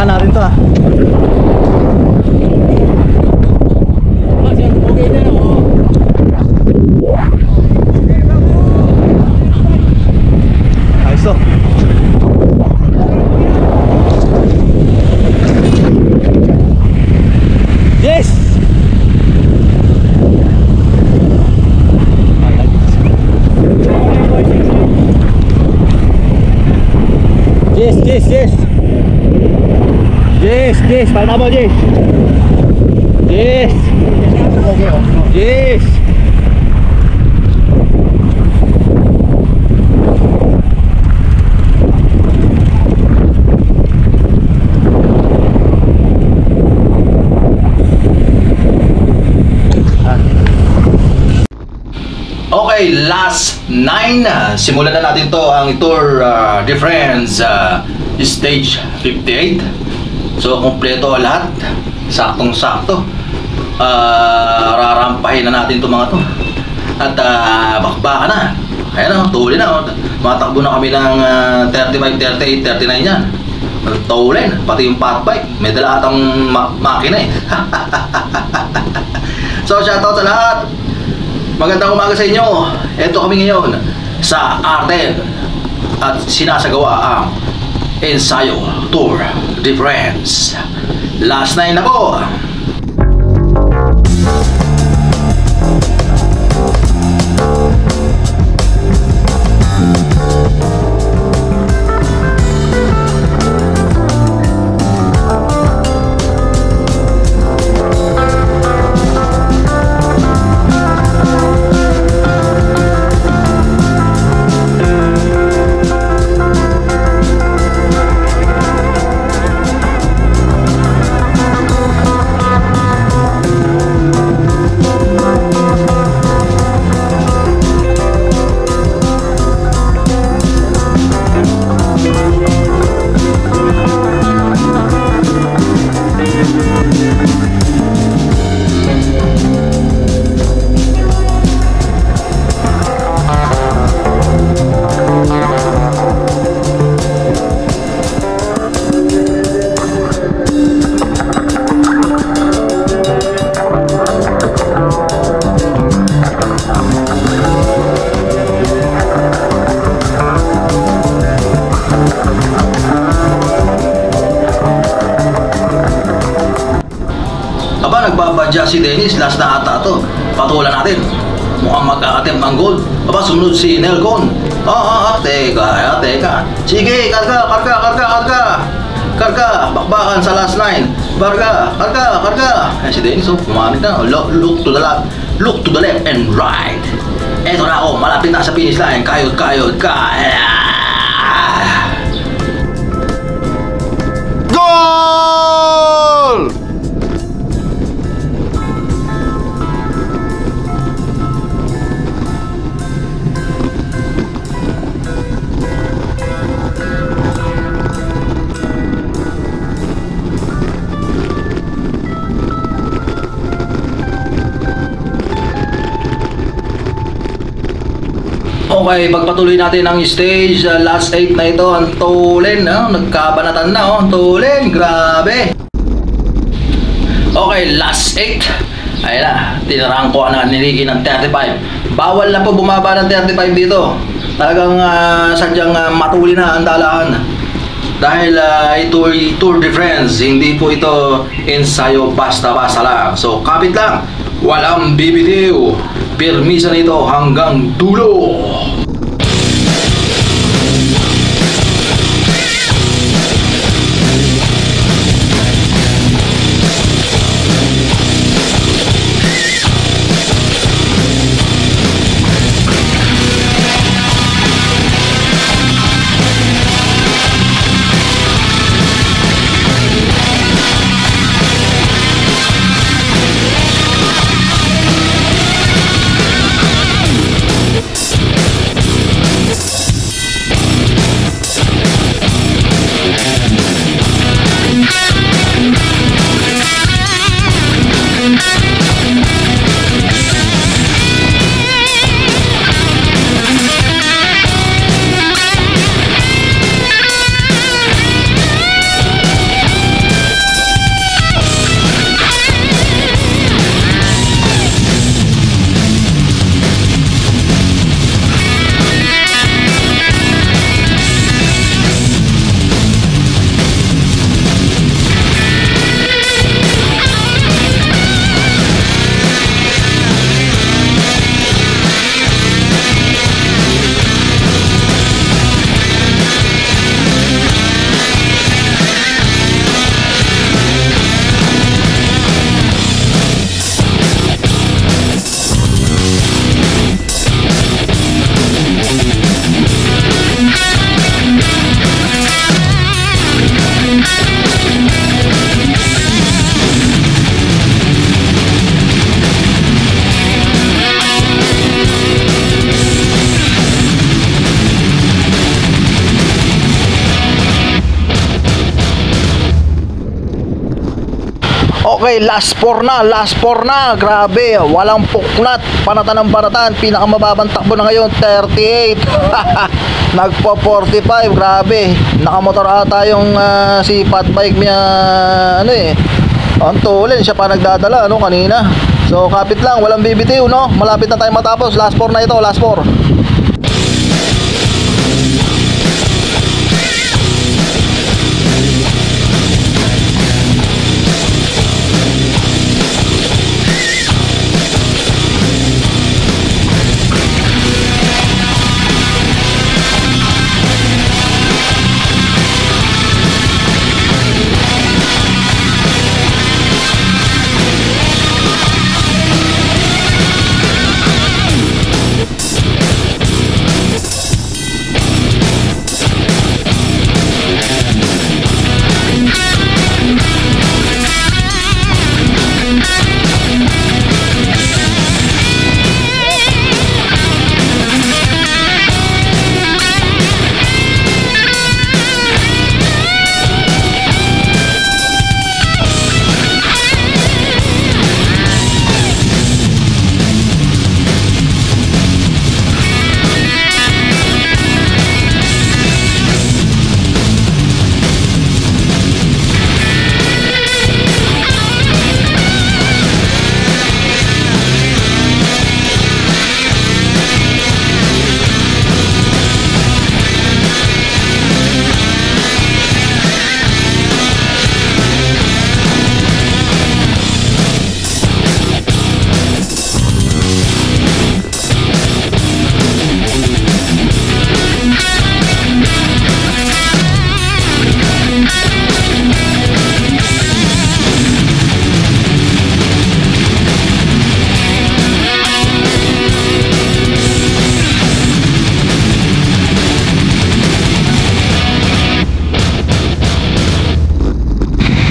Babaan natin to ah. Okay na no. Ayos to. Yes! Yes, yes, yes. Yes, yes, paano mo, yes. Yes. Yes. Okay, last 9. Simulan na natin to ang Tour de France stage 58. So kompleto lahat, saktong-sakto. Rarampahin na natin to mga to. At bakbaka na. Ayan o, tuloy na. Matakbo na kami ng 35, 38, 39 yan. Tuloy, pati yung fat bike. May dala atang makina eh. So shoutout sa lahat. Magandang umaga sa inyo. Ito kami ngayon sa Arden at sinasagawa ang ensayo Tour de France. Last 9 na po. Nagbabadya si Dennis, last na ata to. Patulan natin. Mukhang mag-a-attempt ang gold. Aba, sunod si Nelcon. Teka. Sige, karga. Bakbakan sa last line. Karga. Si Dennis, pumanik na. Look to the left and right. Eto na ako, malapit na sa finish line. Kayod ka. Goal! Okay, pagpatuloy natin ang stage, last 8 na ito, ang Tulen, nagkabanatan na, ang Tulen, grabe. Okay, last 8, ayun na, tinarang ko na niligi ng 35. Bawal na po bumaba ng 35 dito, talagang sadyang matuli na ang dalaan. Dahil ito ay Tour de France, hindi po ito ensayo basta-basta lang. So, kapit lang, walang bibitiw. Permisa nito hanggang dulo. Okay, last 4 na, last 4 na. Grabe, walang puknat. Panatan ng panatan. Pinakamababang takbo na ngayon, 38. Nagpo 45, grabe. Nakamotor ata yung si fat bike niya, ano eh. Ang tulin, siya pa nagdadala, ano, kanina. So, kapit lang, walang bibitiw, no? Malapit na tayo matapos. Last 4 na ito, last 4.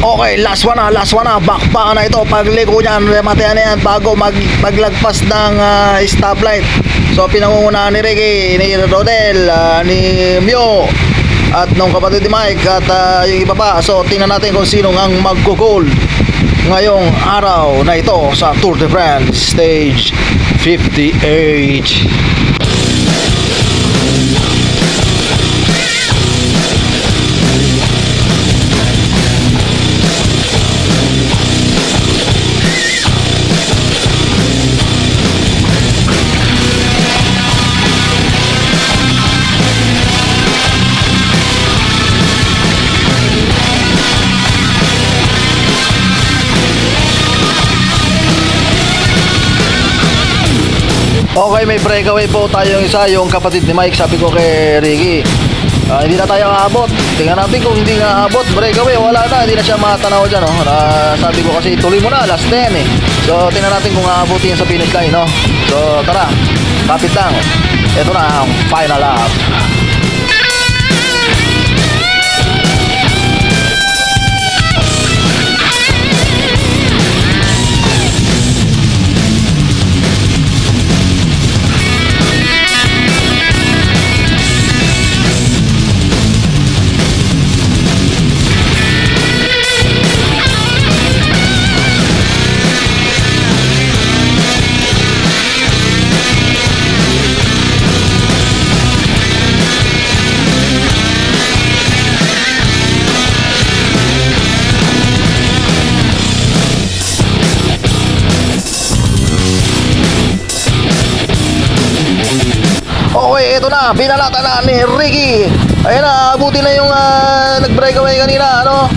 Okay, last one na, bakbakan na ito. Pagliko niyan, rematayan na yan bago maglagpas ng stoplight. So, pinangungunahan ni Ricky, ni Rodel, ni Mio, at nung kapatid ni Mike, at yung iba pa. So, tingnan natin kung sino ang maggo-goal ngayong araw na ito sa Tour de France Stage 58. Okay, may breakaway po tayong isa, yung kapatid ni Mike. Sabi ko kay Ricky, hindi na tayo aabot. Tingnan natin kung hindi na aabot. Breakaway, wala na, hindi na siya matanaw dyan, no? Sabi ko kasi tuloy mo na, last 10 eh. So, tingnan natin kung aabutin sa finish line, no? So, tara, kapit lang. Ito na ang final lap. Okay, ito na, binalata na ni Ricky. Ayun na, abutin na yung nag-breakaway kanina, ano?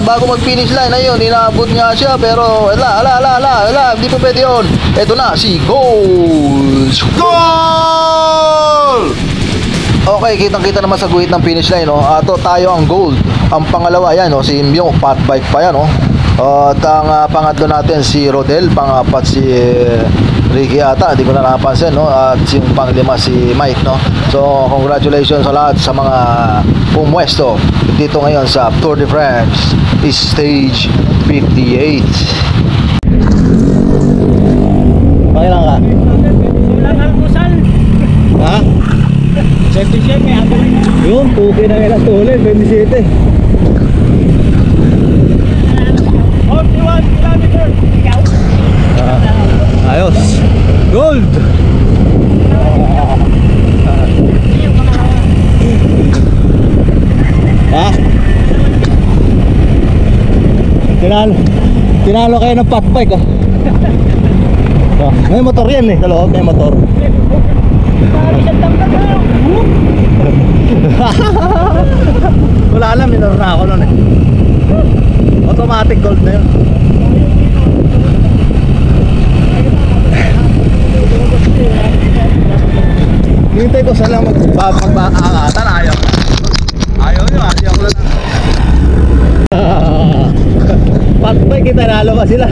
Bago mag-finish line, ayun, inaabot niya siya, pero hindi po pwede yun. Ito na, si Goals! Goal! Okay, kitang-kita naman sa guhit ng finish line, no? Tayo ang gold. Ang pangalawa, yan, no? Si Myo, fat bike pa yan, no? At ang pangatlo natin, si Rodel. Pangapat, si Ricky ata, di ko na napansin, no? At yung panglima, si Mike, no? So, congratulations sa lahat sa mga pumwesto dito ngayon sa Tour de France Stage 58. Okay lang ka? Walang almusal. Ha? 27, may ako rin. Yun, tuki na ilang tuloy, 27. Oh, Gold! Ha? Tinalo kayo ng fat bike, oh. Oh, may motor yan eh, sa loob may motor. Wala alam, minor na ako nun eh. Automatic gold na yun. Hintay ko saan lang magpapagpakakatan. Ayaw nyo, hindi ako lang. Patbay kita, nalo pa sila.